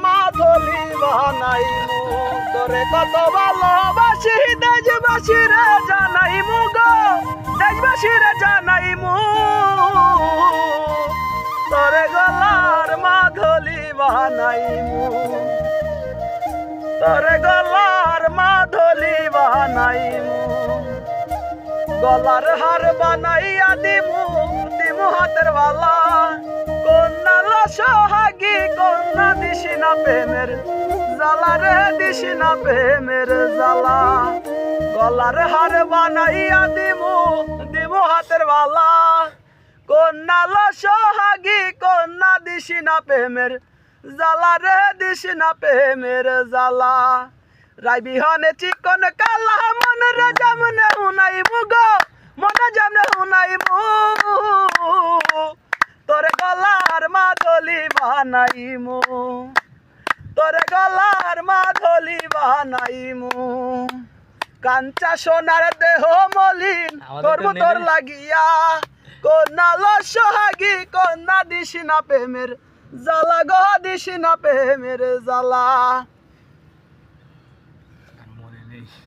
মাধলি বানাইমু তোরে কত ভালোবাসি দেশবাসী রে জানাইমু গো দেশবাসী রে জানাইমু তোরে গলার মাধলি বানাইমু তোরে গলার মাধলি বানাইমু গলার হার বানাইয়া দিমু দিমু হাতের বালা কন্যা লো সোহাগী কন্যা দিশি না প্রেমের জ্বালা রে দিশি না প্রেমের জ্বালা গলার হার বানাইয়া দিমু দিমু হাতের বালা কন্যা লো সোহাগী কন্যা দিশি না প্রেমের জ্বালা রে দিশি না প্রেমের জ্বালা রাই বিহনে চিকন কালা মন রে জামনে হুনাইমু গো মনে জামনে হুনাইমু তোরে গলার মাধলি বানাইমু তোরে গলার মাধলি বানাইমু কাঞ্চা সোনার দেহ মলিন করবো তোর লাগিয়া কন্যা লো সোহাগী কন্যা দিশি না প্রেমের জ্বালা গো দিশি না প্রেমের জ্বালা।